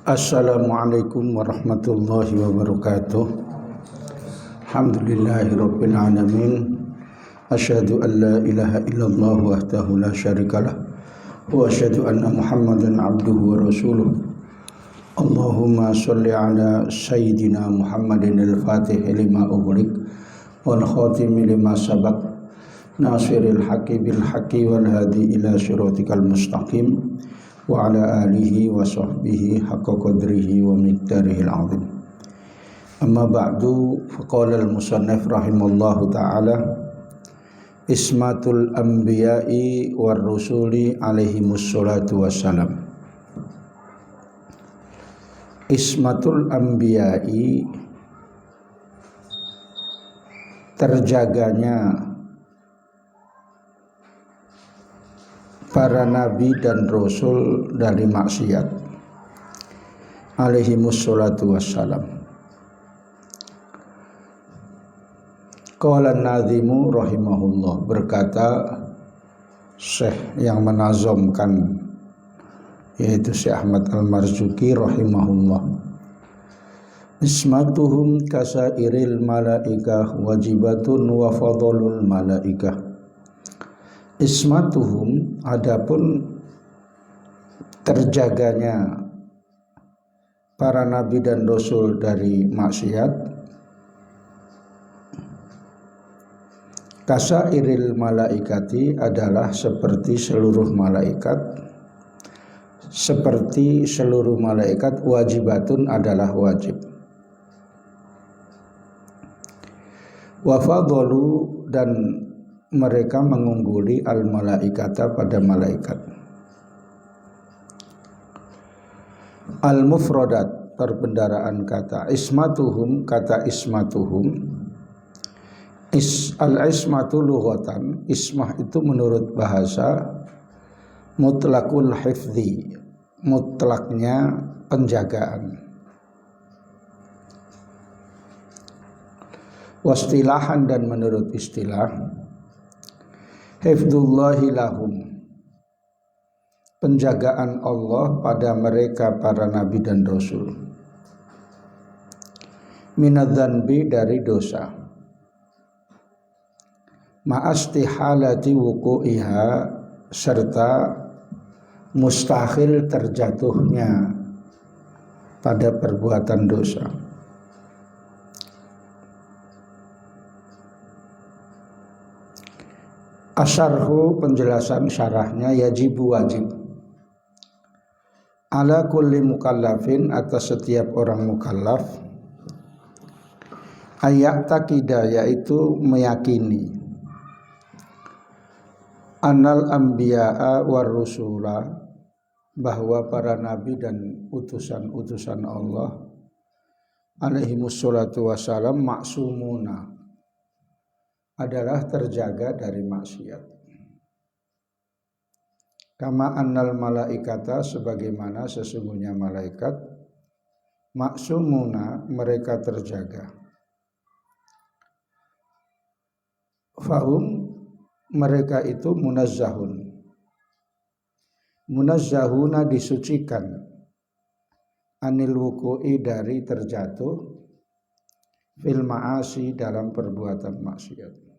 Assalamualaikum warahmatullahi wabarakatuh. Alhamdulillahirabbil alamin. Asyhadu an la ilaha illallah wahdahu la syarikalah wa asyhadu anna Muhammadan abduhu wa rasuluh. Allahumma shalli ala sayyidina Muhammadin al-Fatih lima ughliq wal khatimi lima sabaq nasiril haqqi bil haqqi wal hadi ila siratikal mustaqim wa ala alihi wa sahbihi haqqa qadrihi wa miqdarihil azim. Amma ba'du, faqala al-musannif rahimallahu ta'ala ismatul anbiya'i war rusuli alaihimus salatu wassalam. Ismatul anbiya'i, terjaganya para nabi dan rasul dari maksiat alaihimus salatu wassalam. Qala an-nadhimu rahimahullah, berkata Syekh yang menazamkan yaitu Syekh Ahmad Al-Marzuki rahimahullah, ismatuhum kasairil malaikah wajibatun wa fadlul malaikah. Ismatuhum, adapun terjaganya para nabi dan rasul dari maksiat, kasairil malaikati, adalah seperti seluruh malaikat. Seperti seluruh malaikat, wajibatun adalah wajib. Wa fadlu, dan mereka mengungguli al-malaikata pada malaikat. Al-mufradat, perbendaraan kata ismatuhum, kata ismatuhum. Al-ismatu lughatan, ismah itu menurut bahasa mutlaqul hifdzi, mutlaknya penjagaan. Wastilahan, dan menurut istilah hifdzullahi lahum, penjagaan Allah pada mereka para nabi dan rasul. Minadzanbi, dari dosa. Ma'astihalati wuku'iha, serta mustahil terjatuhnya pada perbuatan dosa. Asyarhu, penjelasan syarahnya, yajibu, wajib, ala kulli mukallafin, atas setiap orang mukallaf, ayak takidah, yaitu meyakini, annal anbiya'a war rusula, bahwa para nabi dan utusan-utusan Allah alaihimus salatu wassalam maksumuna, adalah terjaga dari maksiat. Kama annal malaikata, sebagaimana sesungguhnya malaikat, maksumuna, mereka terjaga. Fahum, mereka itu munazzahun, munazzahuna, disucikan, anil wuku'i, dari terjatuh, fil ma'asi, dalam perbuatan maksiat.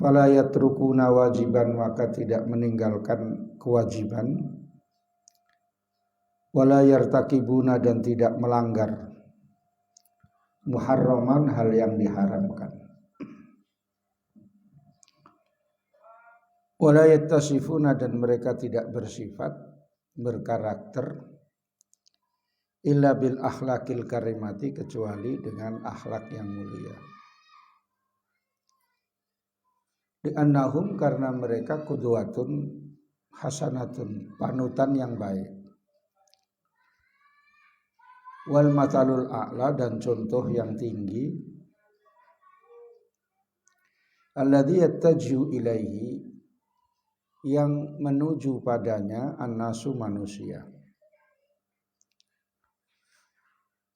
Fala yatrukuna wajiban, maka tidak meninggalkan kewajiban. Wala yartakibuna, dan tidak melanggar muharraman, hal yang diharamkan. Wala yattasifuna, dan mereka tidak bersifat, berkarakter, illa bil akhlaqil karimati, kecuali dengan akhlak yang mulia. Di annahum, karena mereka qudwatun hasanatun, panutan yang baik. Wal matalul a'la, dan contoh yang tinggi. Alladzi yattaju ilaihi, yang menuju padanya, annasu, manusia.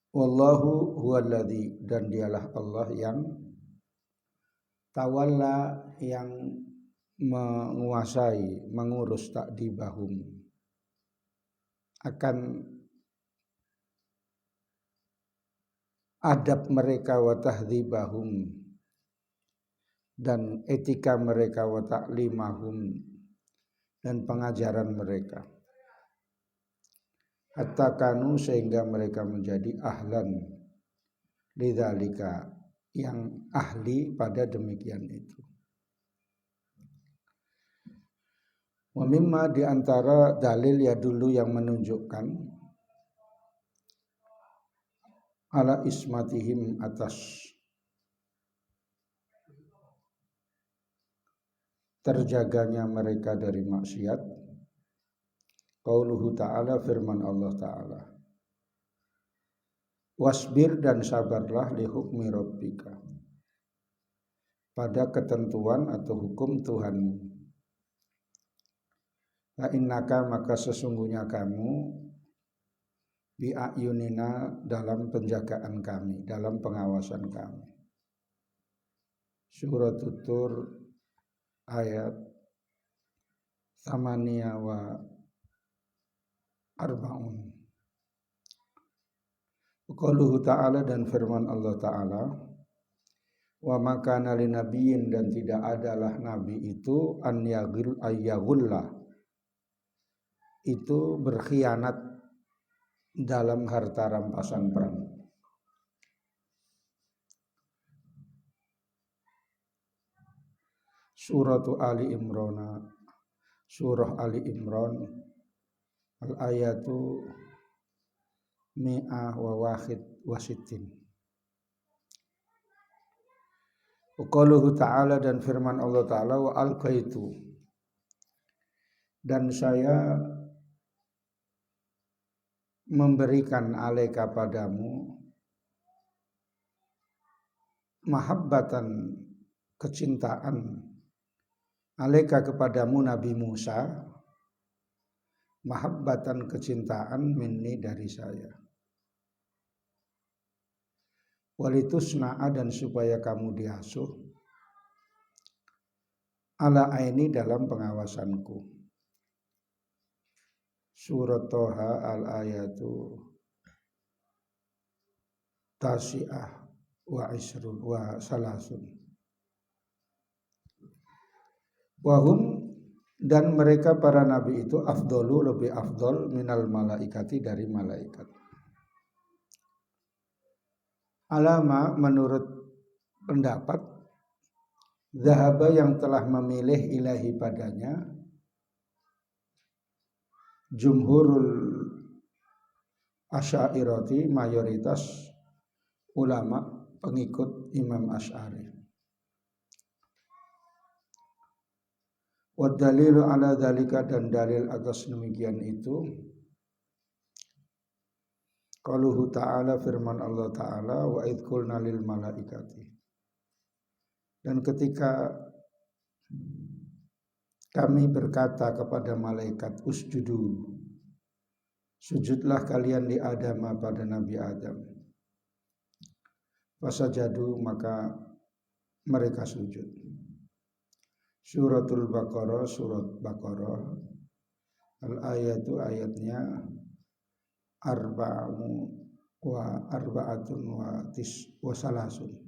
Wallahu huwallazi, dan dialah Allah yang tawalla, yang menguasai, mengurus takdibahum, akan adab mereka wa tahdzibahum dan etika mereka wa ta'limahum dan pengajaran mereka. Hatta kanu sehingga mereka menjadi ahlan lidzalika yang ahli pada demikian itu. Wa mimma di antara dalil ya dulu yang menunjukkan ala ismatihim atas terjaganya mereka dari maksiat. Qauluhu ta'ala firman Allah ta'ala. Wasbir dan sabarlah li hukmi rabbika pada ketentuan atau hukum Tuhanmu. Fa innaka maka sesungguhnya kamu bi ayunina dalam penjagaan kami, dalam pengawasan kami. Surah Tur ayat 8 wa arba'un. Qauluhu ta'ala dan firman Allah ta'ala. Wa makana linabiyyin dan tidak adalah nabi itu an yaghulla itu berkhianat dalam harta rampasan perang. Surah Ali Imran al-ayatu mi'ah wa wahid wa sittin. Qauluhu ta'ala dan firman Allah ta'ala wa alqaitu dan saya memberikan alaika padamu mahabbatan kecintaan alaika kepadamu Nabi Musa mahabbatan kecintaan minni dari saya walitusna'a dan supaya kamu diasuh ala aini dalam pengawasanku. Surat Toha al-ayatu tasi'ah wa isrun wa salasun. Wahum dan mereka para nabi itu afdolu lebih afdol minal malaikati dari malaikat. Alama menurut pendapat zahaba yang telah memilih ilahi padanya jumhurul asy'ariyati mayoritas ulama pengikut Imam Asy'ari. Wa dalilu ala dzalika dan dalil atas demikian itu qauluhu ta'ala firman Allah ta'ala wa id qulna lil malaikati dan ketika kami berkata kepada malaikat usjudu sujudlah kalian di Adam pada Nabi Adam. Fasajadu maka mereka sujud. Suratul Baqarah surat Baqarah al-ayatu ayatnya arba'atun wa salasun.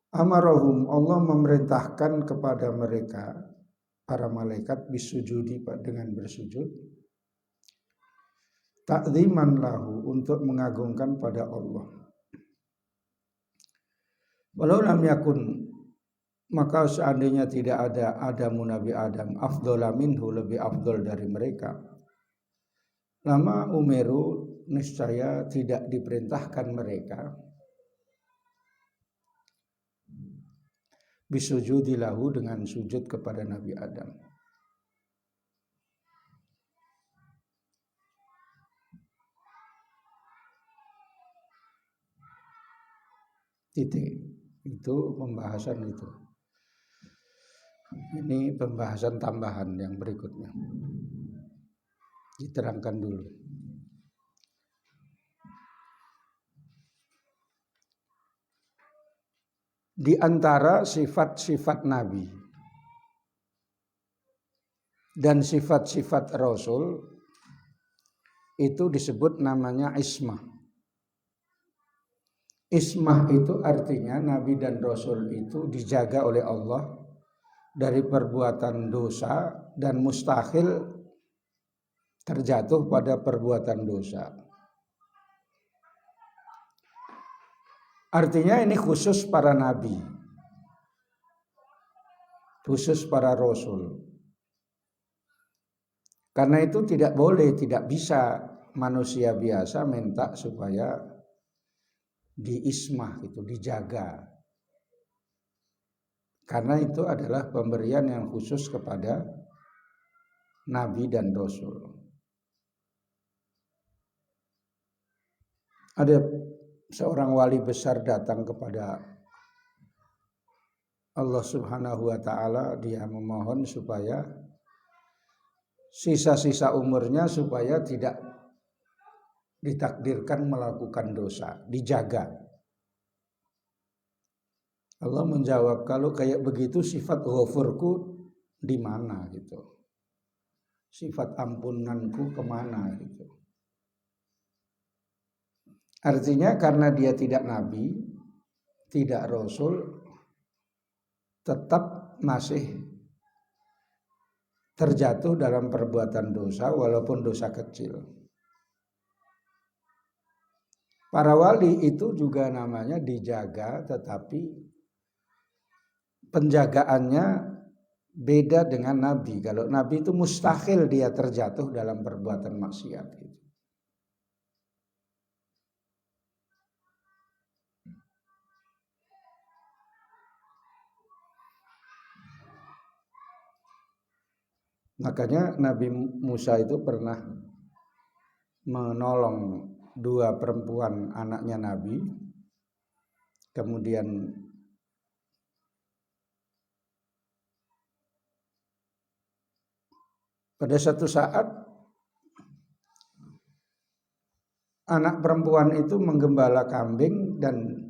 Amarahum Allah memerintahkan kepada mereka para malaikat bisujudi dengan bersujud ta'ziman lahu untuk mengagungkan pada Allah. Walau lam yakun maka seandainya tidak ada Adamu Nabi Adam afdhala minhu lebih afdol dari mereka lama umeru niscaya tidak diperintahkan mereka bisujudi lahu dengan sujud kepada Nabi Adam. Titik itu pembahasan itu. Ini pembahasan tambahan yang berikutnya. Diterangkan dulu. Di antara sifat-sifat Nabi dan sifat-sifat Rasul itu disebut namanya ismah. Ismah itu artinya Nabi dan Rasul itu dijaga oleh Allah dari perbuatan dosa dan mustahil terjatuh pada perbuatan dosa. Artinya ini khusus para nabi, khusus para rasul. Karena itu tidak boleh, tidak bisa manusia biasa minta supaya diismah gitu, dijaga. Karena itu adalah pemberian yang khusus kepada nabi dan rasul. Ada seorang wali besar datang kepada Allah Subhanahu wa taala, dia memohon supaya sisa-sisa umurnya supaya tidak ditakdirkan melakukan dosa, dijaga. Allah menjawab, kalau kayak begitu sifat ghafurku di mana gitu. Sifat ampunanku kemana gitu. Artinya karena dia tidak nabi, tidak rasul, tetap masih terjatuh dalam perbuatan dosa walaupun dosa kecil. Para wali itu juga namanya dijaga, tetapi penjagaannya beda dengan nabi. Kalau nabi itu mustahil dia terjatuh dalam perbuatan maksiat gitu. Makanya Nabi Musa itu pernah menolong dua perempuan anaknya Nabi. Kemudian pada satu saat anak perempuan itu menggembala kambing dan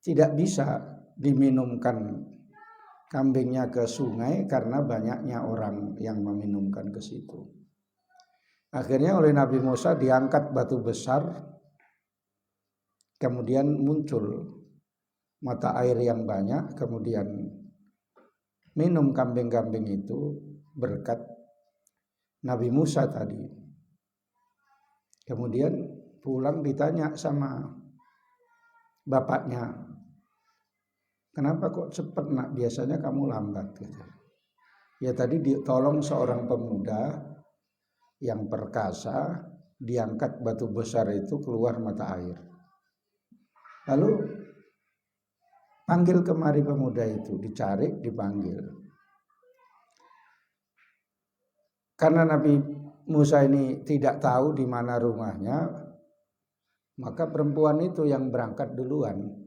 tidak bisa diminumkan kambingnya ke sungai karena banyaknya orang yang meminumkan ke situ. Akhirnya oleh Nabi Musa diangkat batu besar, kemudian muncul mata air yang banyak, kemudian minum kambing-kambing itu berkat Nabi Musa tadi. Kemudian pulang ditanya sama bapaknya, kenapa kok cepat nak, biasanya kamu lambat gitu. Ya tadi ditolong seorang pemuda yang perkasa, diangkat batu besar itu keluar mata air. Lalu panggil kemari pemuda itu, dicari, dipanggil. Karena Nabi Musa ini tidak tahu di mana rumahnya, maka perempuan itu yang berangkat duluan.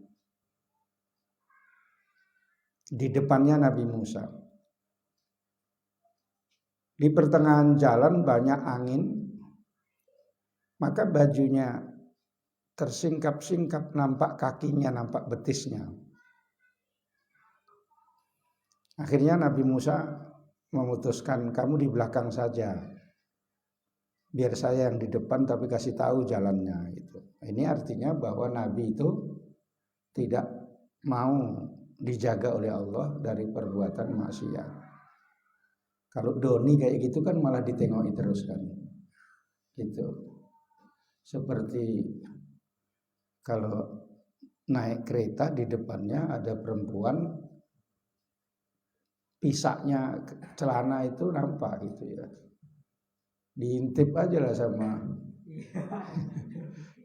Di depannya Nabi Musa. Di pertengahan jalan banyak angin, maka bajunya tersingkap-singkap, nampak kakinya, nampak betisnya. Akhirnya Nabi Musa memutuskan, kamu di belakang saja, biar saya yang di depan tapi kasih tahu jalannya. Gitu. Ini artinya bahwa Nabi itu tidak mau dijaga oleh Allah dari perbuatan maksiat. Kalau doni kayak gitu kan malah ditengoki terus kan. Gitu. Seperti kalau naik kereta di depannya ada perempuan, pisaknya celana itu nampak gitu ya. Diintip aja lah sama,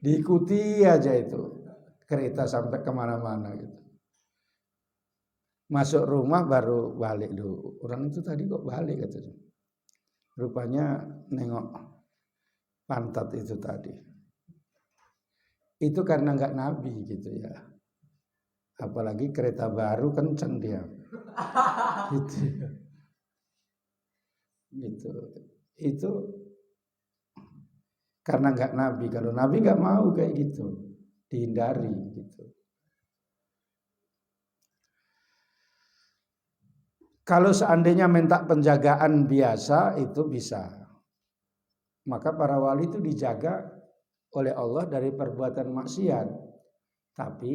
diikuti aja itu kereta sampai kemana-mana gitu. Masuk rumah baru balik dulu. Orang itu tadi kok balik katanya. Rupanya nengok pantat itu tadi. Itu karena nggak nabi gitu ya. Apalagi kereta baru kenceng dia. Gitu. Gitu. Itu karena nggak nabi. Kalau nabi nggak mau kayak gitu, dihindari gitu. Kalau seandainya minta penjagaan biasa itu bisa. Maka para wali itu dijaga oleh Allah dari perbuatan maksiat. Tapi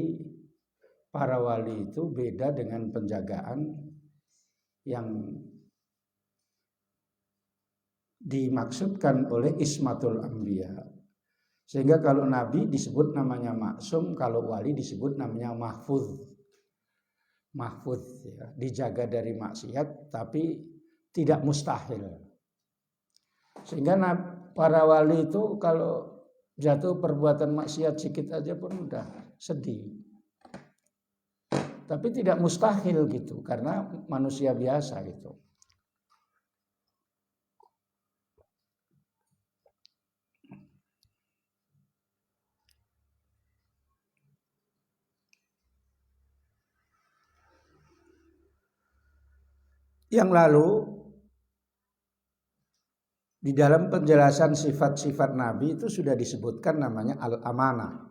para wali itu beda dengan penjagaan yang dimaksudkan oleh ismatul anbiya. Sehingga kalau nabi disebut namanya maksum, kalau wali disebut namanya mahfuz. Mahfuz ya, dijaga dari maksiat tapi tidak mustahil. Sehingga para wali itu kalau jatuh perbuatan maksiat sedikit aja pun udah sedih. Tapi tidak mustahil gitu, karena manusia biasa gitu. Yang lalu di dalam penjelasan sifat-sifat Nabi itu sudah disebutkan namanya al-amanah.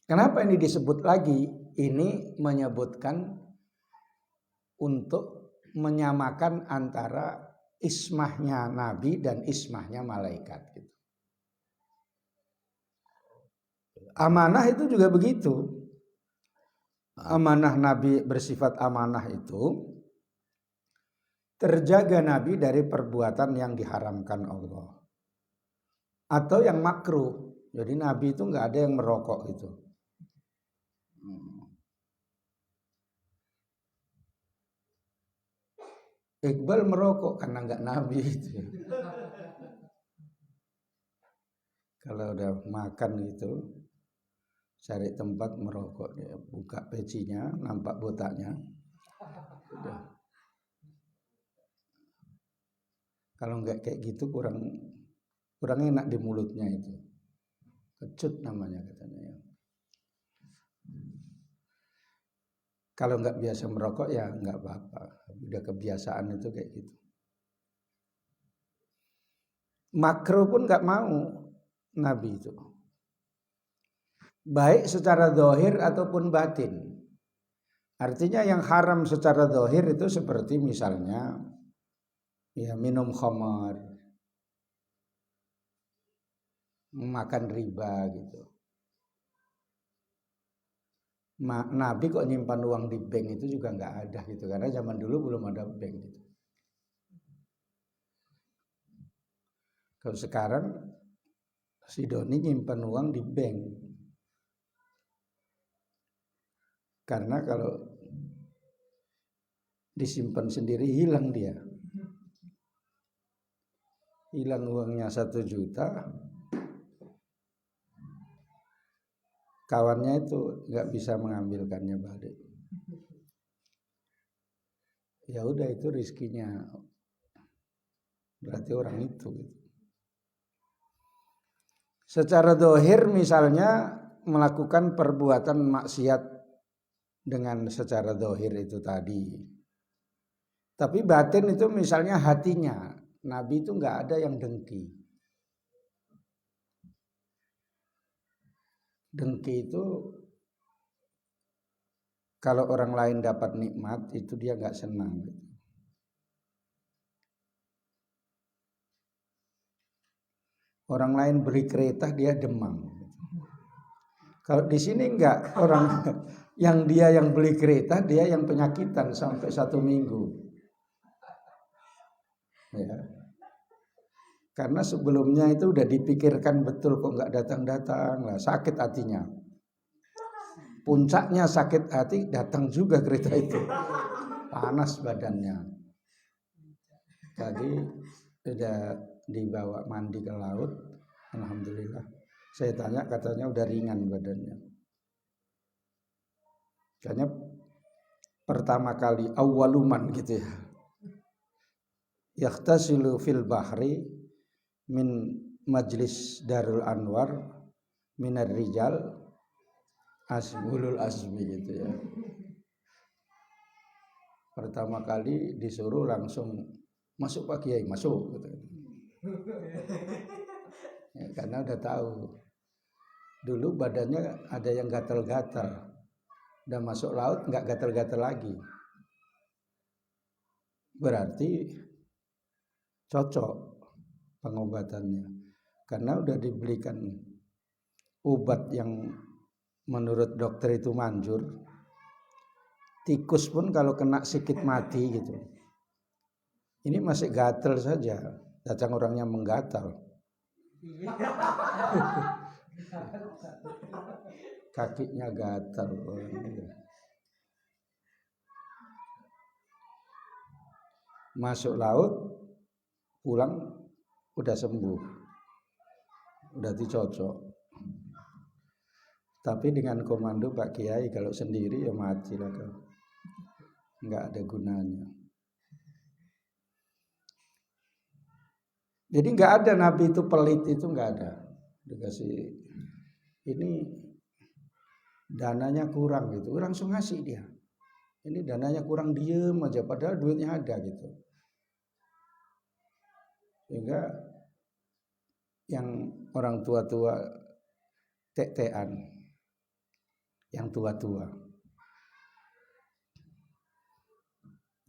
Kenapa ini disebut lagi? Ini menyebutkan untuk menyamakan antara ismahnya Nabi dan ismahnya malaikat. Amanah itu juga begitu. Amanah Nabi bersifat amanah itu terjaga Nabi dari perbuatan yang diharamkan Allah atau yang makruh. Jadi Nabi itu nggak ada yang merokok gitu. Iqbal merokok karena nggak Nabi itu. Kalau udah makan gitu, cari tempat merokok, dia buka pecinya, nampak botaknya. Udah. Kalau nggak kayak gitu kurang enak di mulutnya itu. Kecut namanya katanya. Kalau nggak biasa merokok ya nggak apa-apa. Udah kebiasaan itu kayak gitu. Makro pun nggak mau Nabi itu. Baik secara zahir ataupun batin. Artinya yang haram secara zahir itu seperti misalnya ya minum khamar, makan riba gitu. Nabi kok nyimpan uang di bank itu juga nggak ada gitu, karena zaman dulu belum ada bank gitu. Kalau sekarang si Doni nyimpan uang di bank, karena kalau disimpan sendiri hilang dia, hilang uangnya 1 juta. Kawannya itu nggak bisa mengambilkannya balik. Ya udah itu rizkinya, berarti orang itu. Secara zahir misalnya melakukan perbuatan maksiat dengan secara zahir itu tadi. Tapi batin itu misalnya hatinya, Nabi itu nggak ada yang dengki. Dengki itu kalau orang lain dapat nikmat itu dia nggak senang. Orang lain beli kereta dia demam. Kalau di sini enggak, orang yang beli kereta dia yang penyakitan sampai 1 minggu. Ya. Karena sebelumnya itu udah dipikirkan betul kok nggak datang-datang lah, sakit hatinya. Puncaknya sakit hati datang juga kereta itu, panas badannya. Tadi udah dibawa mandi ke laut, alhamdulillah. Saya tanya katanya udah ringan badannya. Kayaknya pertama kali awaluman gitu ya. Yahtasilu fil bahri min majlis Darul Anwar minar rijal asbulul asbi gitu ya. Pertama kali disuruh langsung masuk Pak Kiai, masuk gitu. Ya, karena udah tahu dulu badannya ada yang gatal-gatal, udah masuk laut nggak gatal-gatal lagi, berarti cocok. pengobatannya. Karena udah diberikan obat yang menurut dokter itu manjur. Tikus pun kalau kena sikit mati gitu. Ini masih gatal saja. Datang orangnya menggatal. Kakinya gatal. Masuk laut, pulang udah sembuh. Udah dicocok. Tapi dengan komando Pak Kiai, kalau sendiri ya mati lah kau. Enggak ada gunanya. Jadi enggak ada Nabi itu pelit, itu enggak ada. Dikasih ini dananya kurang gitu, langsung ngasih dia. Ini dananya kurang, diem aja padahal duitnya ada gitu. Sehingga yang orang tua-tua tek-tekan, yang tua-tua.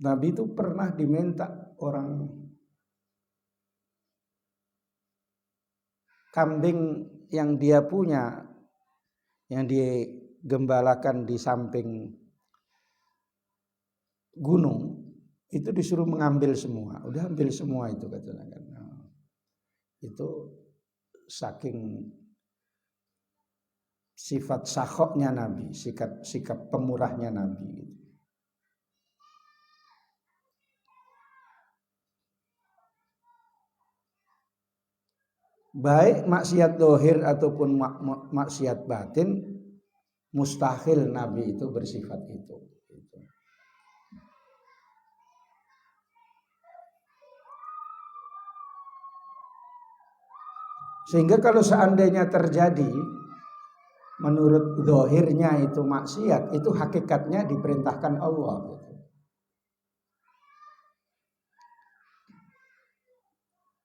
Nabi itu pernah diminta orang kambing yang dia punya, yang digembalakan di samping gunung, itu disuruh mengambil semua. Udah ambil semua itu katanya kan. Itu saking sifat sakhoknya Nabi, sikap pemurahnya Nabi. Baik maksiat dohir ataupun maksiat batin, mustahil Nabi itu bersifat itu. Sehingga kalau seandainya terjadi menurut dohirnya itu maksiat, itu hakikatnya diperintahkan Allah.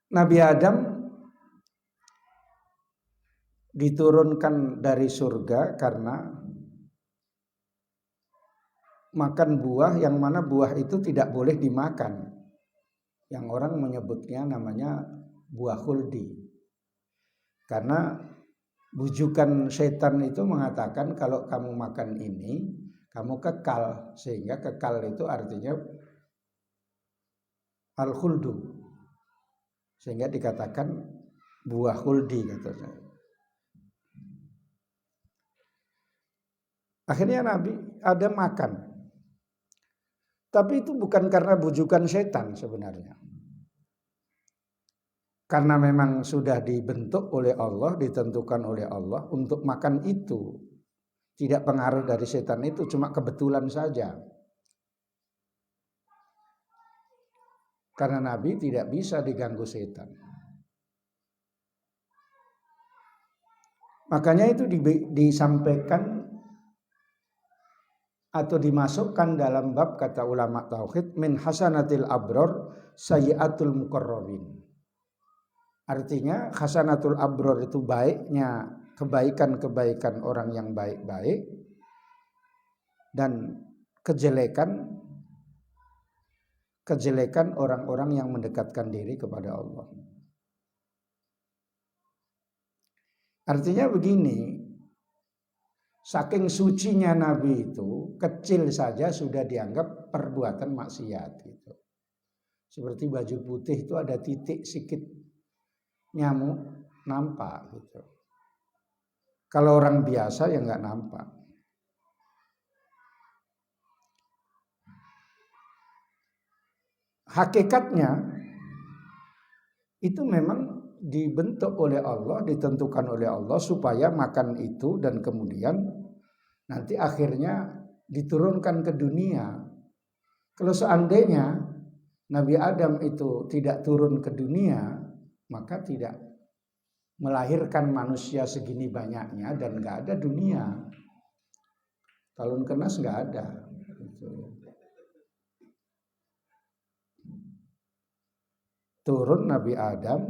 Nabi Adam diturunkan dari surga karena makan buah yang mana buah itu tidak boleh dimakan. Yang orang menyebutnya namanya buah khuldi. Karena bujukan setan itu mengatakan kalau kamu makan ini, kamu kekal. Sehingga kekal itu artinya al-khuldu. Sehingga dikatakan buah khuldi katanya. Akhirnya Nabi Adam makan. Tapi itu bukan karena bujukan setan sebenarnya. Karena memang sudah dibentuk oleh Allah, ditentukan oleh Allah untuk makan itu. Tidak pengaruh dari setan itu, cuma kebetulan saja. Karena Nabi tidak bisa diganggu setan. Makanya itu disampaikan atau dimasukkan dalam bab kata ulama tauhid min hasanatil abror sayyiatul muqarrabin. Artinya hasanatul abror itu baiknya kebaikan-kebaikan orang yang baik-baik dan kejelekan orang-orang yang mendekatkan diri kepada Allah. Artinya begini, saking sucinya Nabi itu, kecil saja sudah dianggap perbuatan maksiat gitu. Seperti baju putih itu ada titik sikit nyamuk nampak gitu. Kalau orang biasa ya nggak nampak. Hakikatnya itu memang dibentuk oleh Allah, ditentukan oleh Allah supaya makan itu dan kemudian nanti akhirnya diturunkan ke dunia. Kalau seandainya Nabi Adam itu tidak turun ke dunia, maka tidak melahirkan manusia segini banyaknya dan nggak ada dunia. Talun kenas nggak ada. Turun Nabi Adam,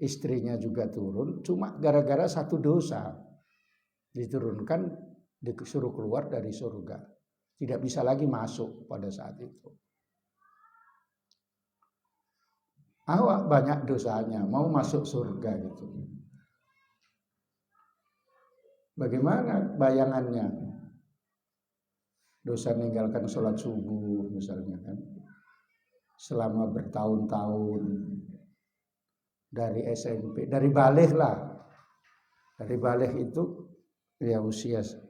istrinya juga turun, cuma gara-gara satu dosa diturunkan, disuruh keluar dari surga, tidak bisa lagi masuk pada saat itu. awak banyak dosanya, mau masuk surga gitu. Bagaimana bayangannya? Dosa meninggalkan sholat subuh misalnya kan, selama bertahun-tahun, dari SMP, dari balik lah, dari balik itu ya usia 11,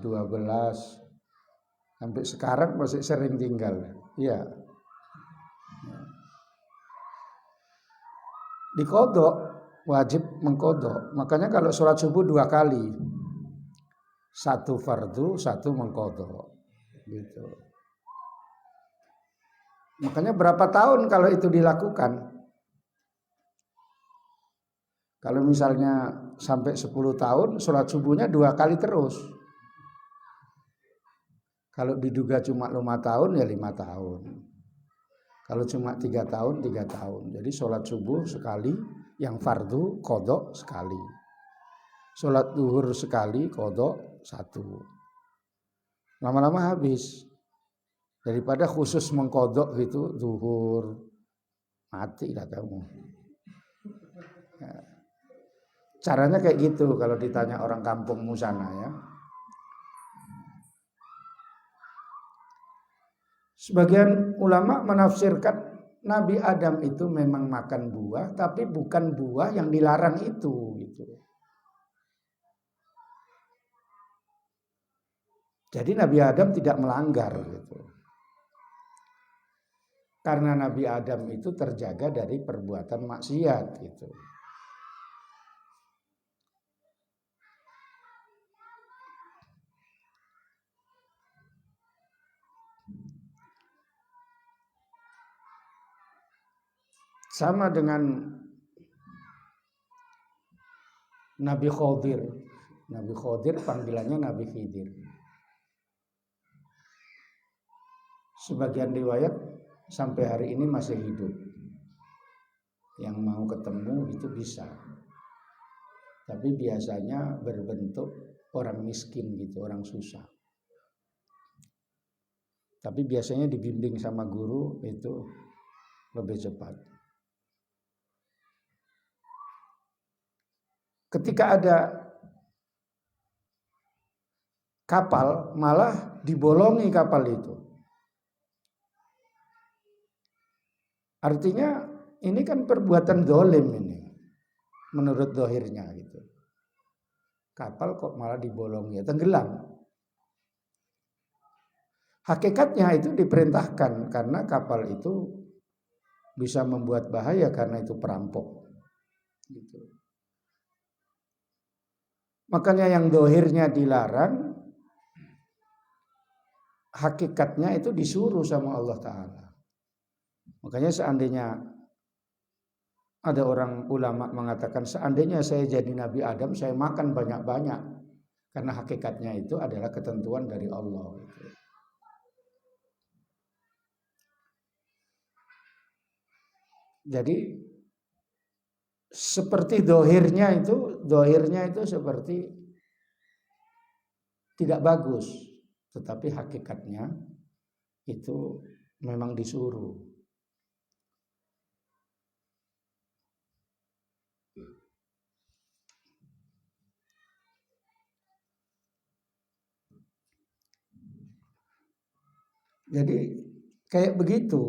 12, sampai sekarang masih sering tinggal. Ya, dikodok, wajib mengkodok. Makanya kalau sholat subuh 2 kali, satu fardu, satu mengkodok, gitu. Makanya berapa tahun kalau itu dilakukan? Kalau misalnya sampai 10 tahun, sholat subuhnya 2 kali terus. Kalau diduga cuma 5 tahun, ya 5 tahun. Kalau cuma 3 tahun, 3 tahun. Jadi sholat subuh sekali, yang fardu kodok sekali. Sholat duhur sekali, kodok 1. Lama-lama habis. Daripada khusus mengkodok gitu, duhur, mati lah kamu. Ya. Caranya kayak gitu kalau ditanya orang kampungmu sana ya. Sebagian ulama menafsirkan Nabi Adam itu memang makan buah, tapi bukan buah yang dilarang itu gitu. Jadi Nabi Adam tidak melanggar gitu. Karena Nabi Adam itu terjaga dari perbuatan maksiat gitu. Sama dengan Nabi Khidir. Nabi Khidir panggilannya Nabi Khidir. Sebagian riwayat sampai hari ini masih hidup. Yang mau ketemu itu bisa. Tapi biasanya berbentuk orang miskin gitu, orang susah. Tapi biasanya dibimbing sama guru itu lebih cepat. Ketika ada kapal, malah dibolongi kapal itu. Artinya ini kan perbuatan dolim ini, menurut dohirnya gitu. Kapal kok malah dibolongi, tenggelam. Hakikatnya itu diperintahkan karena kapal itu bisa membuat bahaya karena itu perampok. Gitu. Makanya yang dohirnya dilarang, hakikatnya itu disuruh sama Allah Ta'ala. Makanya seandainya ada orang ulama mengatakan seandainya saya jadi Nabi Adam, saya makan banyak-banyak. Karena hakikatnya itu adalah ketentuan dari Allah. Jadi seperti dohirnya itu seperti tidak bagus. Tetapi hakikatnya itu memang disuruh. Jadi kayak begitu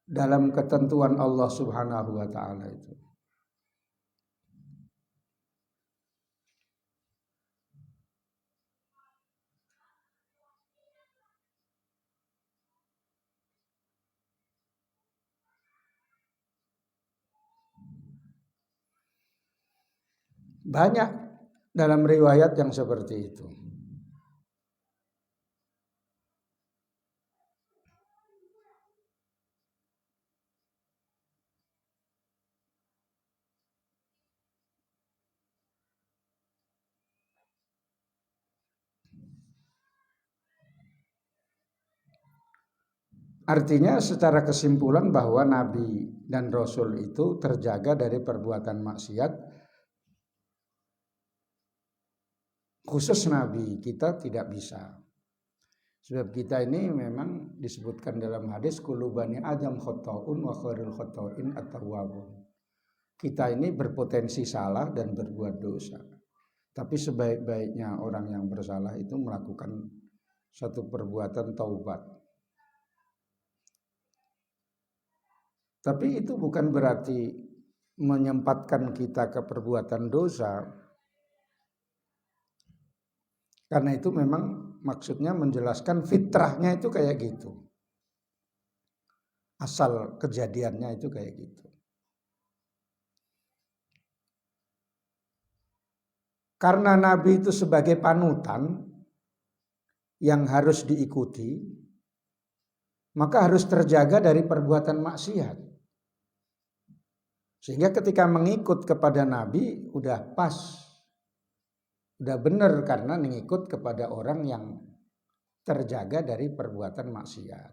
dalam ketentuan Allah Subhanahu wa taala itu. Banyak dalam riwayat yang seperti itu. Artinya secara kesimpulan bahwa Nabi dan Rasul itu terjaga dari perbuatan maksiat. Khusus Nabi kita tidak bisa. Sebab kita ini memang disebutkan dalam hadis kullu bani adam khata'un wa khairul khata'in at-tawwabun. Kita ini berpotensi salah dan berbuat dosa. Tapi sebaik-baiknya orang yang bersalah itu melakukan satu perbuatan taubat. Tapi itu bukan berarti menyempatkan kita ke perbuatan dosa. Karena itu memang maksudnya menjelaskan fitrahnya itu kayak gitu. Asal kejadiannya itu kayak gitu. Karena Nabi itu sebagai panutan yang harus diikuti, maka harus terjaga dari perbuatan maksiat. Sehingga ketika mengikut kepada Nabi udah pas, udah benar karena mengikut kepada orang yang terjaga dari perbuatan maksiat.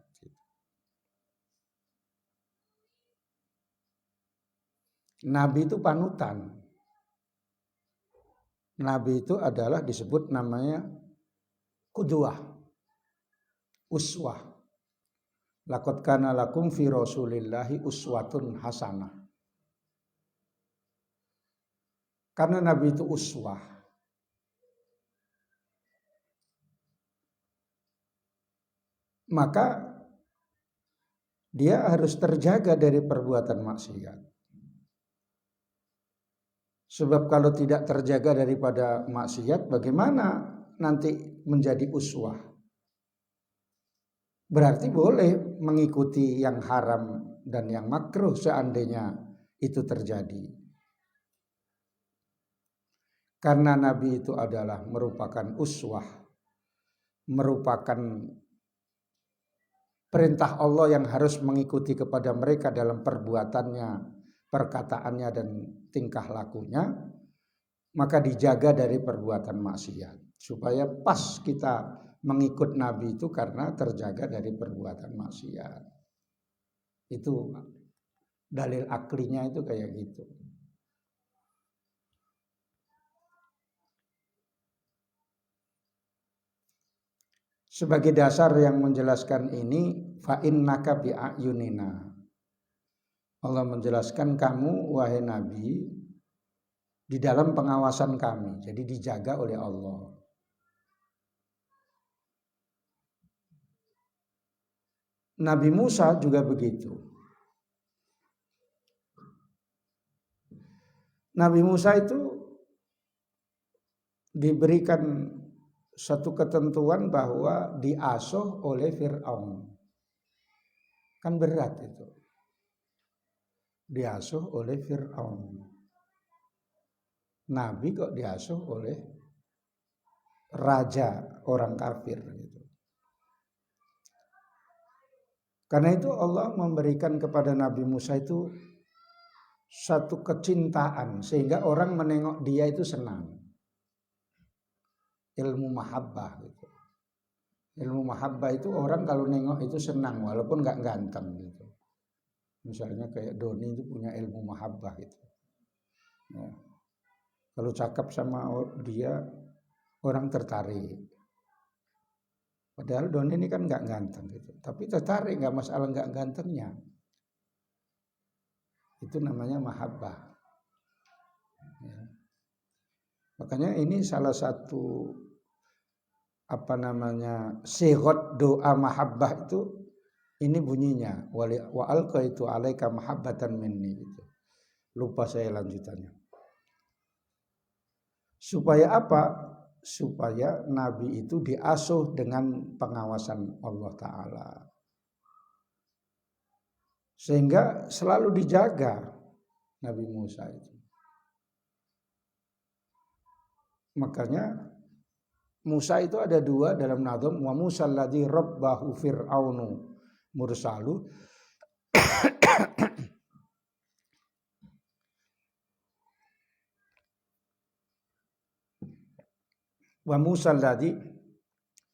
Nabi itu panutan. Nabi itu adalah disebut namanya qudwah, uswah. Laqad kana lakum fi Rasulillahi uswatun hasanah. Karena Nabi itu uswah, maka dia harus terjaga dari perbuatan maksiat. Sebab kalau tidak terjaga daripada maksiat, bagaimana nanti menjadi uswah? Berarti boleh mengikuti yang haram dan yang makruh seandainya itu terjadi. Karena Nabi itu adalah merupakan uswah, merupakan perintah Allah yang harus mengikuti kepada mereka dalam perbuatannya, perkataannya dan tingkah lakunya, maka dijaga dari perbuatan maksiat supaya pas kita mengikut Nabi itu karena terjaga dari perbuatan maksiat. Itu dalil aklinya itu kayak gitu. Sebagai dasar yang menjelaskan ini, fa innaka bi ayunina. Allah menjelaskan kamu wahai Nabi di dalam pengawasan kami. Jadi dijaga oleh Allah. Nabi Musa juga begitu. Nabi Musa itu diberikan satu ketentuan bahwa diasuh oleh Fir'aun. Kan berat itu. Diasuh oleh Fir'aun. Nabi kok diasuh oleh raja orang kafir gitu. Karena itu Allah memberikan kepada Nabi Musa itu satu kecintaan sehingga orang menengok dia itu senang. Ilmu mahabbah gitu. Ilmu mahabbah itu orang kalau nengok itu senang walaupun nggak ganteng gitu. Misalnya kayak Doni itu punya ilmu mahabbah gitu. Ya. Kalau cakap sama dia orang tertarik. Padahal Doni ini kan nggak ganteng gitu. Tapi tertarik, nggak masalah nggak gantengnya. Itu namanya mahabbah. Ya. Makanya ini salah satu sigot doa mahabbah itu ini bunyinya wa alqaitu alaika mahabbatan minni gitu. Lupa saya lanjutannya. Supaya apa? Supaya Nabi itu diasuh dengan pengawasan Allah Ta'ala. Sehingga selalu dijaga Nabi Musa itu. Makanya Musa itu ada dua dalam Nadham, wa Musa alladzi rabbahu fir'aunu mursalu. Wa Musa alladzi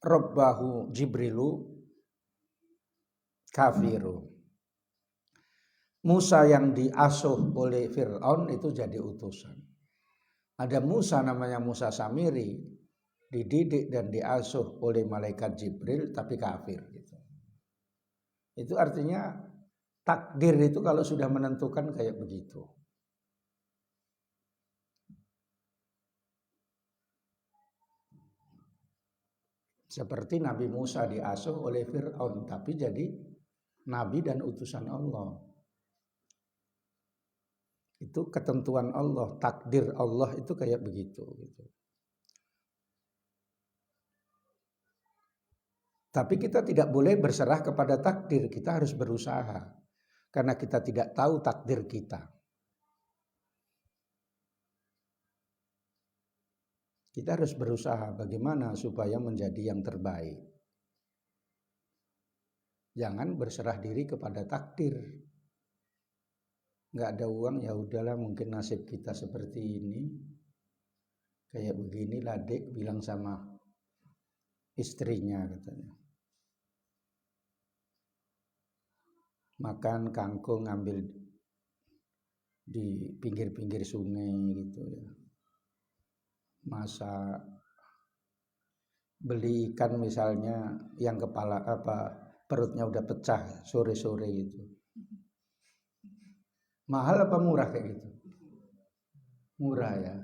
rabbahu Jibrilu kafiru. Musa yang diasuh oleh Fir'aun itu jadi utusan. Ada Musa namanya Musa Samiri. dididik dan diasuh oleh malaikat Jibril tapi kafir gitu. Itu artinya takdir itu kalau sudah menentukan kayak begitu. Seperti Nabi Musa diasuh oleh Fir'aun tapi jadi nabi dan utusan Allah. Itu ketentuan Allah, takdir Allah itu kayak begitu gitu. Tapi kita tidak boleh berserah kepada takdir, kita harus berusaha. Karena kita tidak tahu takdir kita. Kita harus berusaha bagaimana supaya menjadi yang terbaik. Jangan berserah diri kepada takdir. Nggak ada uang, ya udahlah mungkin nasib kita seperti ini. Kayak beginilah Dek, bilang sama istrinya katanya. Makan kangkung ambil di pinggir-pinggir sungai gitu ya. Masak, beli ikan misalnya yang kepala perutnya udah pecah sore-sore gitu. Mahal apa murah kayak gitu? Murah ya.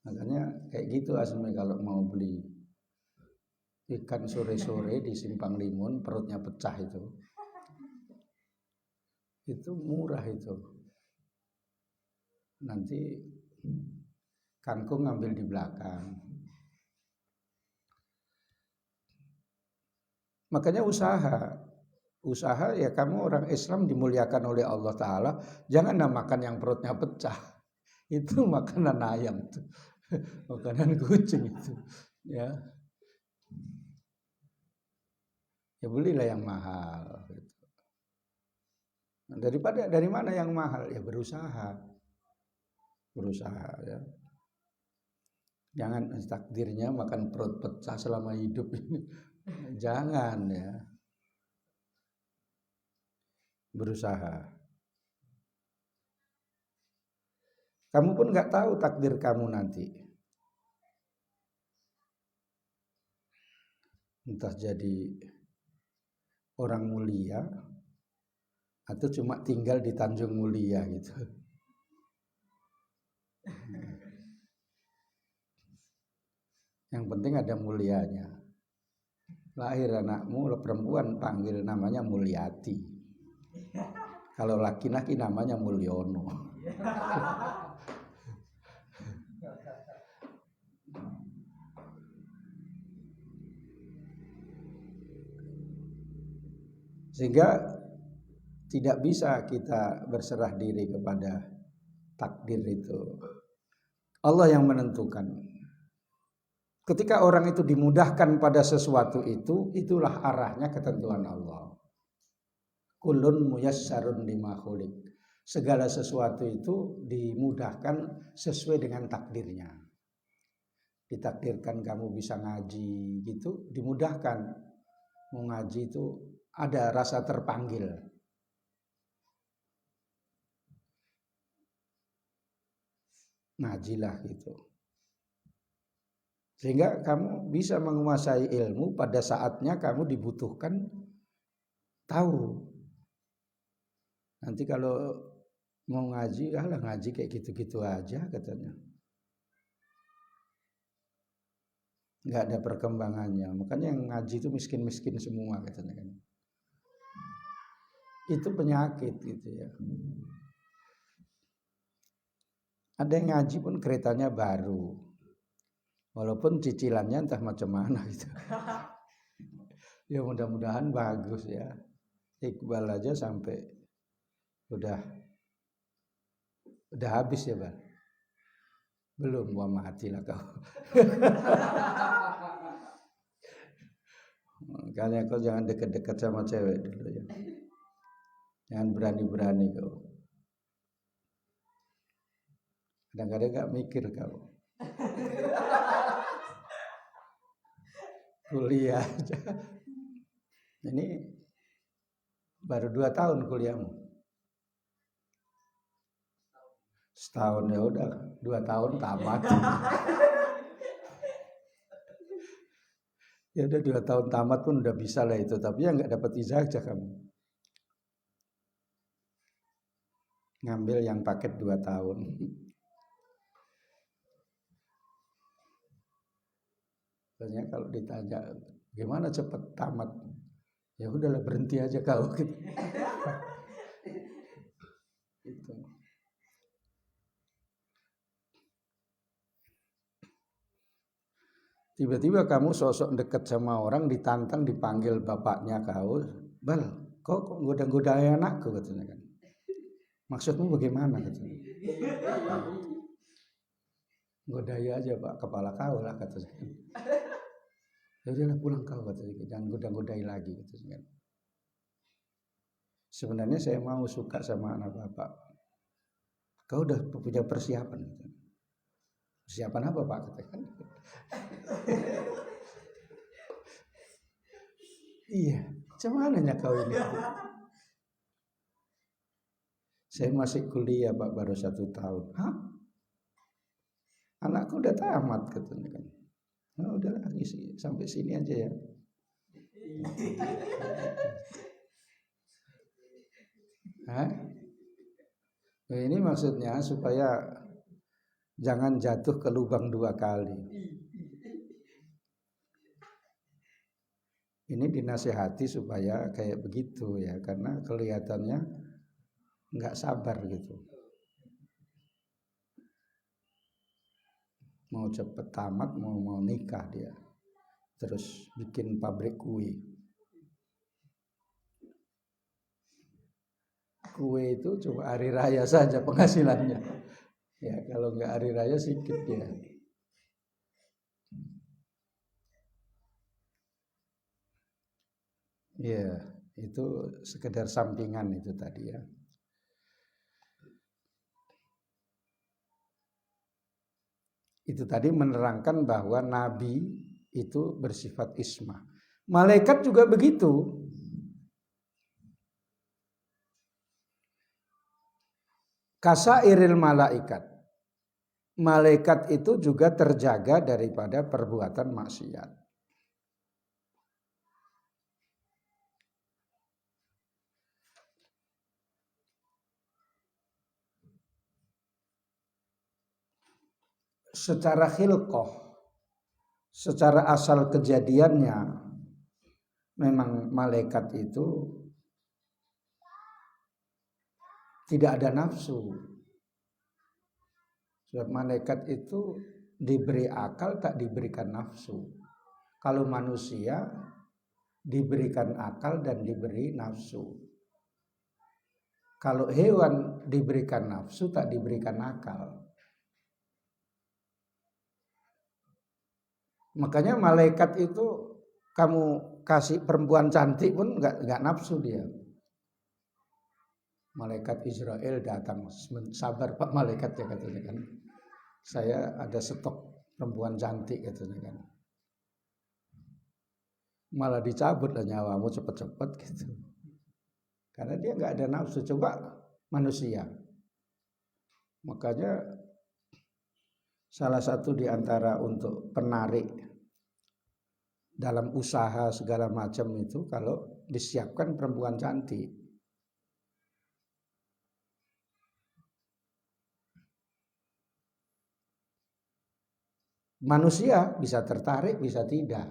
Makanya kayak gitu aslinya kalau mau beli ikan sore-sore di Simpang Limun perutnya pecah itu murah itu. Nanti kangkung ngambil di belakang. Makanya usaha ya, kamu orang Islam dimuliakan oleh Allah Ta'ala, jangan makan yang perutnya pecah. Itu makanan ayam tuh. Makanan kucing itu. Ya belilah yang mahal gitu. Dari mana yang mahal? Ya berusaha ya. Jangan takdirnya makan perut pecah selama hidup ini. Jangan ya. Berusaha. Kamu pun nggak tahu takdir kamu nanti. Entah jadi orang mulia atau cuma tinggal di Tanjung Mulia gitu. Yang penting ada mulianya. Lahir anakmu perempuan, panggil namanya Mulyati. Kalau laki-laki namanya Mulyono. Sehingga tidak bisa kita berserah diri kepada takdir itu. Allah yang menentukan. Ketika orang itu dimudahkan pada sesuatu itu, itulah arahnya ketentuan Allah. Kullun muyassarun lima khuliq. Segala sesuatu itu dimudahkan sesuai dengan takdirnya. Ditakdirkan kamu bisa ngaji gitu, dimudahkan. Mau ngaji itu ada rasa terpanggil. Ngajilah gitu. Sehingga kamu bisa menguasai ilmu pada saatnya kamu dibutuhkan tahu. Nanti kalau mau ngaji, ngaji kayak gitu-gitu aja katanya. Nggak ada perkembangannya. Makanya yang ngaji itu miskin-miskin semua katanya kan. Itu penyakit gitu ya. Ada yang ngaji pun keretanya baru. Walaupun cicilannya entah macam mana gitu. Ya mudah-mudahan bagus ya. Iqbal aja sampai udah habis ya Bang. Belum, mau mati lah kau. Makanya kau jangan dekat-dekat sama cewek dulu ya. Jangan berani-berani kau. Kadang-kadang gak mikir kau. Kuliah aja. Ini baru 2 tahun kuliahmu. Setahun ya udah, 2 tahun tamat. Ya udah 2 tahun tamat pun udah bisa lah itu, tapi ya nggak dapat ijazah kamu. Ngambil yang paket 2 tahun. Soalnya kalau ditanya gimana cepet tamat, ya udahlah berhenti aja kau gitu. Itu. Tiba-tiba kamu sosok deket sama orang, ditantang, dipanggil bapaknya kau, Bal, kok goda-goda anakku katanya kan. Maksudmu bagaimana katanya? Godaya aja pak, kepala kau lah katanya. Ya udahlah pulang kau katanya, jangan goda-godai lagi katanya. Sebenarnya saya mau suka sama anak bapak. Kau udah punya persiapan katanya. Persiapan apa pak katakan? Iya, cumananya kau ini. Saya masih kuliah pak, baru 1 tahun. Hah? Anakku udah tamat katanya kan. Nah, udah lagi sih, sampai sini aja ya. Hah? Nah, ini maksudnya supaya jangan jatuh ke lubang 2 kali. Ini dinasehati supaya kayak begitu ya, karena kelihatannya nggak sabar gitu. Mau cepet tamat, mau nikah dia. Terus bikin pabrik kue. Kue itu cuma hari raya saja penghasilannya. Ya kalau nggak hari raya sedikit ya. Ya itu sekedar sampingan itu tadi ya. Itu tadi menerangkan bahwa Nabi itu bersifat ismah. Malaikat juga begitu. Kasairil malaikat. Malaikat itu juga terjaga daripada perbuatan maksiat. Secara khilqah, secara asal kejadiannya, memang malaikat itu tidak ada nafsu. Sebab malaikat itu diberi akal, tak diberikan nafsu. Kalau manusia diberikan akal dan diberi nafsu. Kalau hewan diberikan nafsu, tak diberikan akal. Makanya malaikat itu kamu kasih perempuan cantik pun nggak nafsu dia. Malaikat Israel datang, sabar pak malaikat ya katanya kan. Saya ada stok perempuan cantik katanya kan. Malah dicabut lah nyawamu cepet-cepet gitu. Karena dia nggak ada nafsu. Coba manusia. Makanya salah satu di antara untuk penarik dalam usaha segala macam itu kalau disiapkan perempuan cantik. Manusia bisa tertarik, bisa tidak.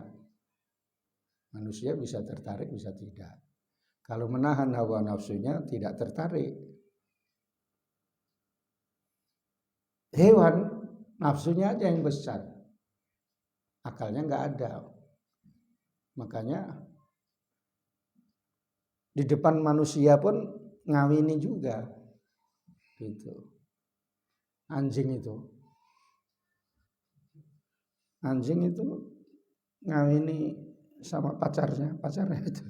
Manusia bisa tertarik, bisa tidak. Kalau menahan hawa nafsunya tidak tertarik. Hewan nafsunya aja yang besar. Akalnya nggak ada. Makanya di depan manusia pun ngawini juga. Gitu. Anjing itu ngawini sama pacarnya itu.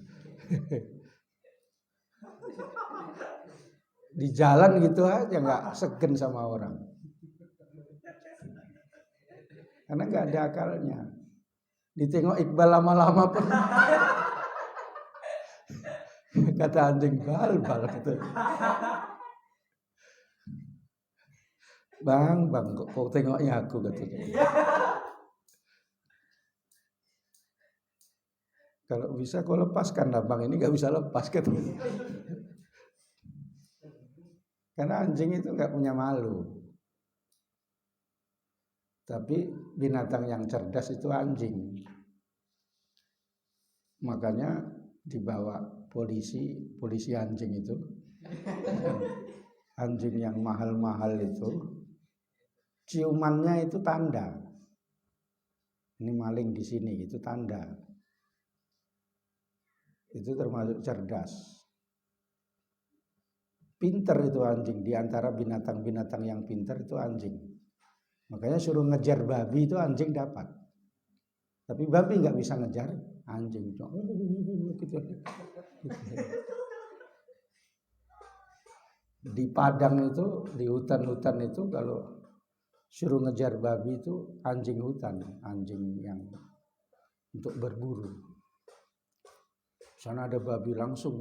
Di jalan gitu aja nggak segen sama orang. Karena nggak ada akalnya. Ditengok Iqbal lama-lama pun kata anjing bal gitu. Bang, kok tengoknya aku katanya. Kalau bisa kau lepaskan lah bang, ini nggak bisa lepas katanya. Karena anjing itu nggak punya malu. Tapi binatang yang cerdas itu anjing. Makanya dibawa polisi anjing itu. Anjing yang mahal-mahal itu, ciumannya itu tanda. Ini maling di sini, itu tanda. Itu termasuk cerdas. Pinter itu anjing, di antara binatang-binatang yang pinter itu anjing. Makanya suruh ngejar babi itu anjing dapat. Tapi babi nggak bisa ngejar anjing. Gitu. Di padang itu, di hutan-hutan itu kalau suruh ngejar babi itu anjing hutan, anjing yang untuk berburu. Sana ada babi langsung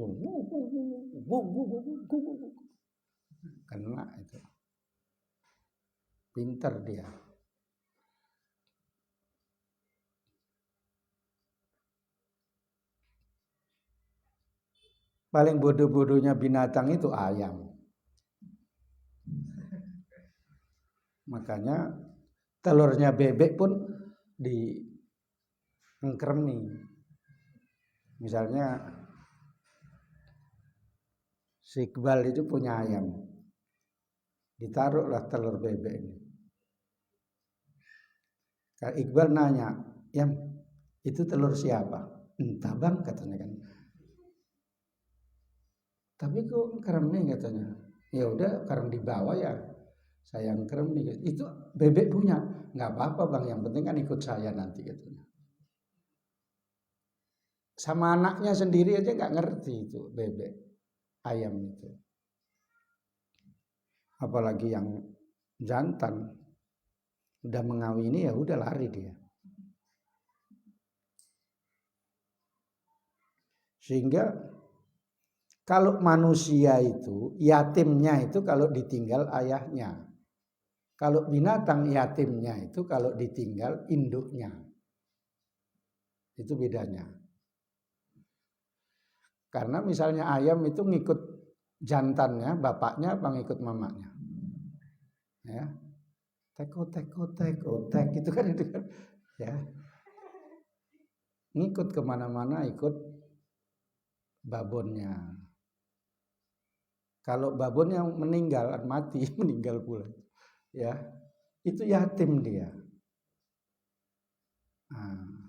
kena itu. Pinter dia. Paling bodoh-bodohnya binatang itu ayam. Makanya telurnya bebek pun diengkremi. Misalnya si Iqbal itu punya ayam, ditaruhlah telur bebek ini. Kalau Iqbal nanya, "Yam, itu telur siapa?" "Entah bang," katanya kan. "Tapi kok kremi?" katanya. "Ya udah, karena dibawa ya saya kremi." "Itu bebek punya." "Nggak apa-apa bang, yang penting kan ikut saya nanti," katanya. Sama anaknya sendiri aja nggak ngerti itu bebek, ayam itu. Apalagi yang jantan udah mengawini ya udah lari dia. Sehingga kalau manusia itu yatimnya itu kalau ditinggal ayahnya. Kalau binatang yatimnya itu kalau ditinggal induknya. Itu bedanya. Karena misalnya ayam itu ngikut jantannya, bapaknya apa ngikut mamanya. Ya. Teko itu kan ya. Ngikut kemana-mana ikut babonnya. Kalau babonnya meninggal, mati, meninggal pula. Ya. Itu yatim dia. Nah,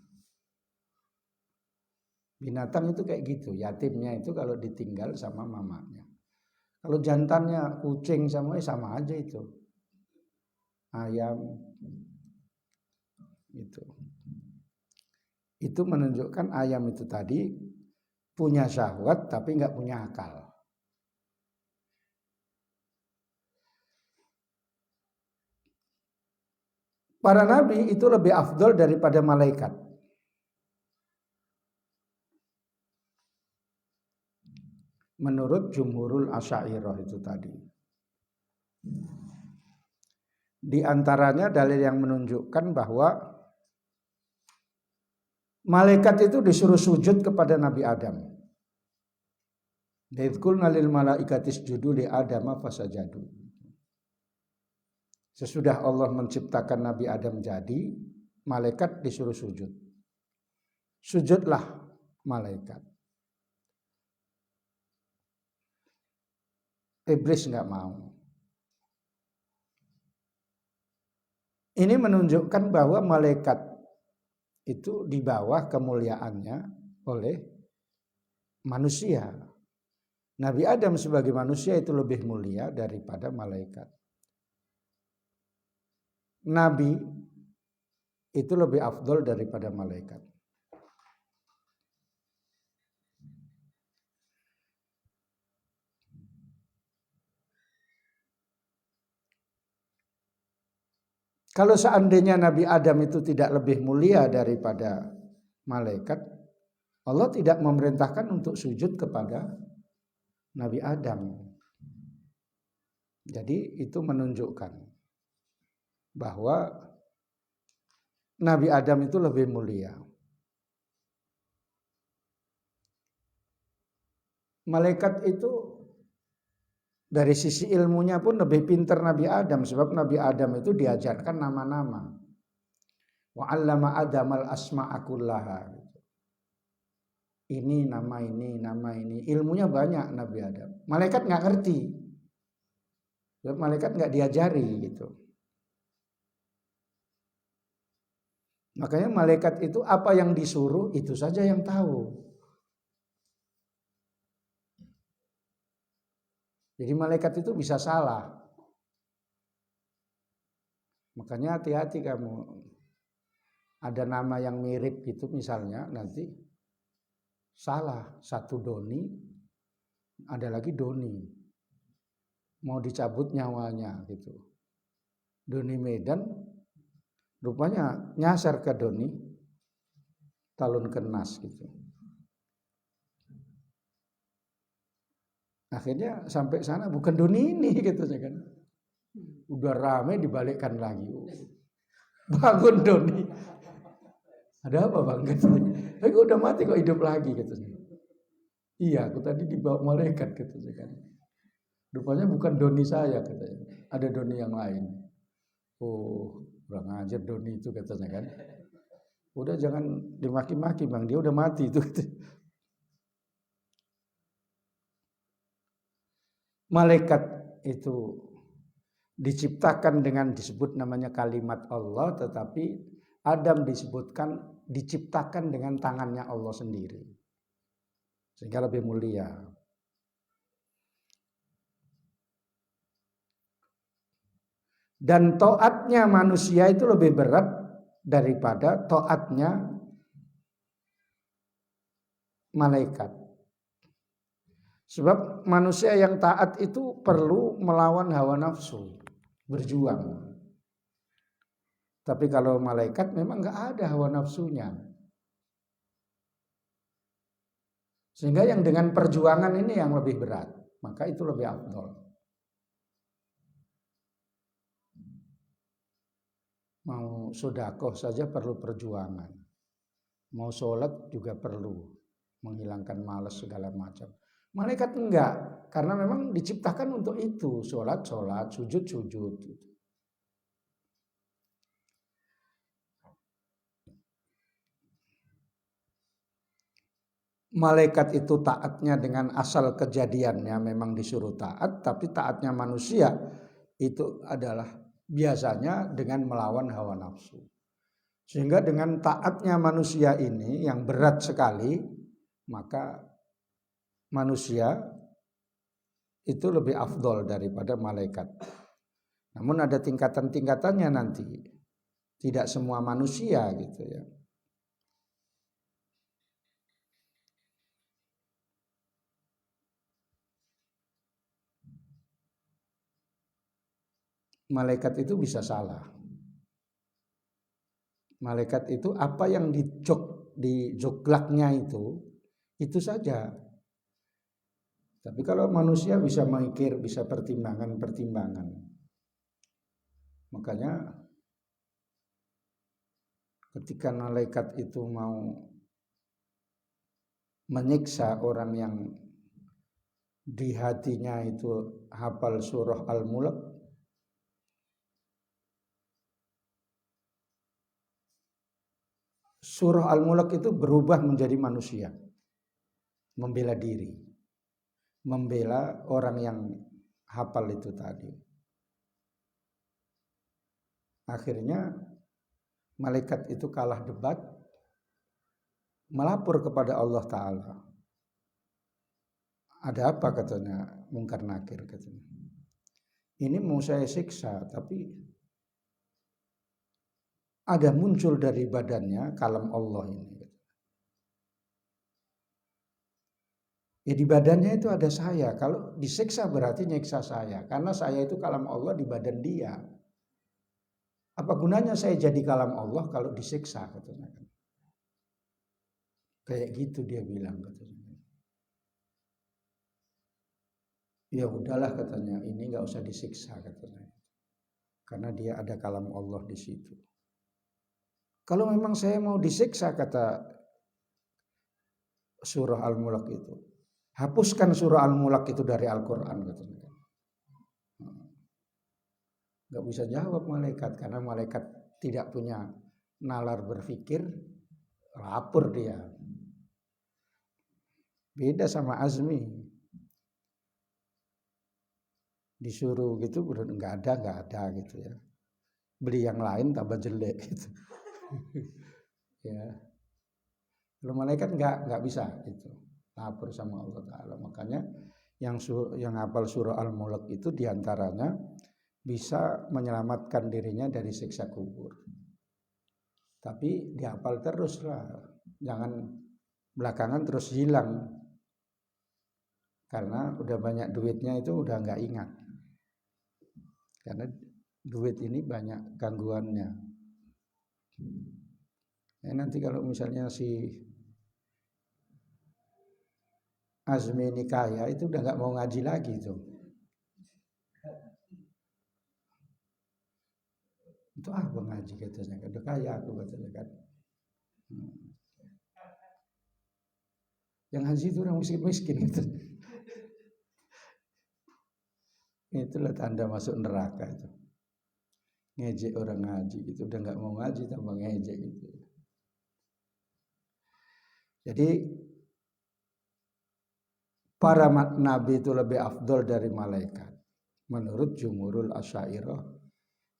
binatang itu kayak gitu, yatimnya itu kalau ditinggal sama mamanya. Kalau jantannya kucing sama aja itu. Ayam itu. Itu menunjukkan ayam itu tadi punya syahwat tapi nggak punya akal. Para nabi itu lebih afdol daripada malaikat. Menurut jumhurul asy'ariyah itu tadi. Di antaranya dalil yang menunjukkan bahwa malaikat itu disuruh sujud kepada Nabi Adam. Dzkulna lil malaikatis isjudu li Adama fasajadu. Sesudah Allah menciptakan Nabi Adam jadi, malaikat disuruh sujud. Sujudlah malaikat. Iblis nggak mau. Ini menunjukkan bahwa malaikat itu di bawah kemuliaannya oleh manusia. Nabi Adam sebagai manusia itu lebih mulia daripada malaikat. Nabi itu lebih afdol daripada malaikat. Kalau seandainya Nabi Adam itu tidak lebih mulia daripada malaikat, Allah tidak memerintahkan untuk sujud kepada Nabi Adam. Jadi itu menunjukkan bahwa Nabi Adam itu lebih mulia. malaikat itu dari sisi ilmunya pun lebih pintar Nabi Adam, sebab Nabi Adam itu diajarkan nama-nama. Wa 'allama Adamal asma'a kullaha. Ini nama ini, nama ini. Ilmunya banyak Nabi Adam. Malaikat nggak ngerti. Sebab malaikat nggak diajari gitu. Makanya malaikat itu apa yang disuruh itu saja yang tahu. Jadi malaikat itu bisa salah. Makanya hati-hati kamu. Ada nama yang mirip gitu misalnya nanti salah. Satu Doni, ada lagi Doni. Mau dicabut nyawanya gitu. Doni Medan rupanya nyasar ke Doni Talun Kenas gitu. Akhirnya sampai sana bukan Doni ini gitu kan. Udah rame dibalikkan lagi. Bangun Doni. Ada apa bang? Aku udah mati kok hidup lagi gitu. Iya, aku tadi dibawa malaikat gitu kan. Rupanya bukan Doni saya katanya. Ada Doni yang lain. Oh, kurang ajar Doni itu katanya kan. Udah jangan dimaki-maki bang, dia udah mati itu. Malaikat itu diciptakan dengan disebut namanya kalimat Allah, tetapi Adam disebutkan diciptakan dengan tangannya Allah sendiri. Sehingga lebih mulia. Dan taatnya manusia itu lebih berat daripada taatnya malaikat. Sebab manusia yang taat itu perlu melawan hawa nafsu, berjuang. Tapi kalau malaikat memang nggak ada hawa nafsunya. Sehingga yang dengan perjuangan ini yang lebih berat, maka itu lebih afdol. Mau sedekah saja perlu perjuangan. Mau sholat juga perlu menghilangkan malas segala macam. Malaikat enggak, karena memang diciptakan untuk itu, sholat, sujud. Malaikat itu taatnya dengan asal kejadiannya memang disuruh taat, tapi taatnya manusia itu adalah biasanya dengan melawan hawa nafsu. Sehingga dengan taatnya manusia ini yang berat sekali, maka manusia itu lebih afdol daripada malaikat. Namun ada tingkatan-tingkatannya nanti. Tidak semua manusia gitu ya. Malaikat itu bisa salah. Malaikat itu apa yang di joglaknya itu saja. Tapi kalau manusia bisa mikir, bisa pertimbangan. Makanya ketika malaikat itu mau menyiksa orang yang di hatinya itu hafal surah Al-Mulk, surah Al-Mulk itu berubah menjadi manusia, membela diri, membela orang yang hafal itu tadi. Akhirnya malaikat itu kalah debat, melapor kepada Allah Ta'ala. Ada apa katanya, Mungkar Nakir katanya. Ini mau saya siksa, tapi ada muncul dari badannya kalam Allah ini. Ya di badannya itu ada saya. Kalau disiksa berarti nyiksa saya. Karena saya itu kalam Allah di badan dia. Apa gunanya saya jadi kalam Allah kalau disiksa katanya. Kayak gitu dia bilang katanya. Ya udahlah katanya, ini nggak usah disiksa katanya. Karena dia ada kalam Allah di situ. Kalau memang saya mau disiksa kata surah Al-Mulk itu, Hapuskan surah Al-Mulk itu dari Al-Quran. Gak bisa jawab malaikat karena malaikat tidak punya nalar berpikir, lapor dia. Beda sama Azmi, disuruh gitu nggak ada gitu ya. Beli yang lain tambah jelek gitu. Ya. Kalau malaikat nggak bisa gitu. Lapor sama Allah Ta'ala. Makanya yang hafal surah Al-Mulk itu diantaranya bisa menyelamatkan dirinya dari siksa kubur. Tapi dihafal terus lah, jangan belakangan terus hilang. Karena udah banyak duitnya itu udah nggak ingat. Karena duit ini banyak gangguannya. Nanti kalau misalnya si Azmi ini kaya itu udah nggak mau ngaji lagi tuh. Itu apa ngaji katanya, udah kaya aku katanya kan. Yang ngaji itu orang miskin gitu. Itulah tanda masuk neraka itu. Ngejek orang ngaji gitu, udah nggak mau ngaji tambah ngejek gitu. Jadi para nabi itu lebih afdol dari malaikat menurut jumhurul asy'ariyah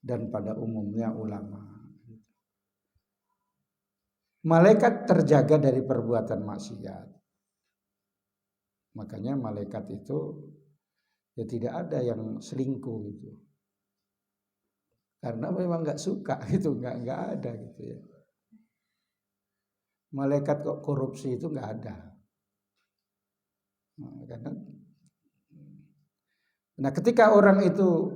dan pada umumnya ulama. Malaikat terjaga dari perbuatan maksiat. Makanya malaikat itu ya tidak ada yang selingkuh gitu. Karena memang nggak suka gitu, nggak ada gitu ya. Malaikat kok korupsi itu nggak ada. Nah, ketika orang itu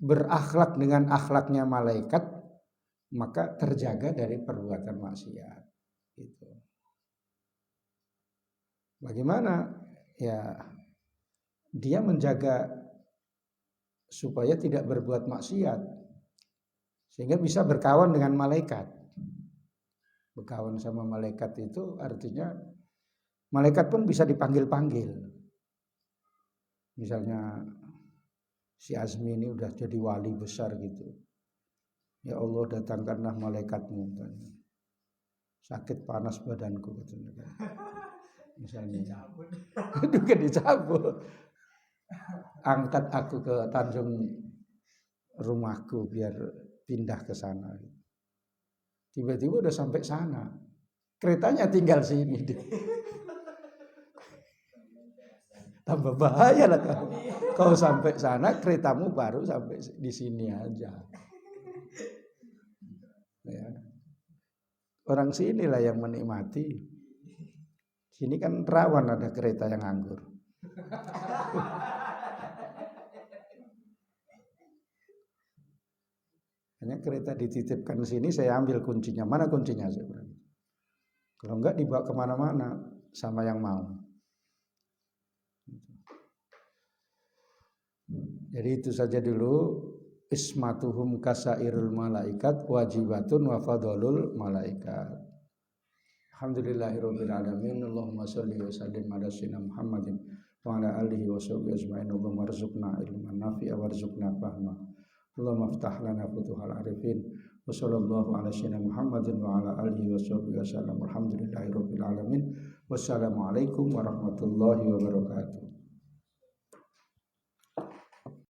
berakhlak dengan akhlaknya malaikat, maka terjaga dari perbuatan maksiat. Gitu. Bagaimana? Ya, dia menjaga supaya tidak berbuat maksiat, sehingga bisa berkawan dengan malaikat. Berkawan sama malaikat itu artinya malaikat pun bisa dipanggil-panggil. Misalnya si Azmi ini udah jadi wali besar gitu. Ya Allah, datangkanlah malaikatmu. Sakit panas badanku katanya. Misalnya juga dicabut. Angkat aku ke Tanjung rumahku biar pindah ke sana. Tiba-tiba udah sampai sana. Keretanya tinggal sini. Tambah bahaya lah kau sampai sana, keretamu baru sampai di sini aja. Ya. Orang sinilah yang menikmati. Sini kan rawan ada kereta yang nganggur. Hanya kereta dititipkan sini, saya ambil kuncinya. Mana kuncinya? Kalau enggak dibawa kemana-mana sama yang mau. Jadi itu saja dulu. Ismatuhum kasairul malaikat wajibatun wa fadlul malaikat. Alhamdulillahirabbil alamin. Allahumma shalli wa sallim ala sayyidina Muhammadin wa ala alihi wa sahbihi ajmain. Allahumma arzuqna ilman nafi'a warzuqna fahma. Allahumma iftah lana futuhal arifin. Wa sallallahu ala sayyidina Muhammadin wa ala alihi wa sahbihi wasallam. Alhamdulillahirabbil alamin. Wassalamualaikum warahmatullahi wabarakatuh.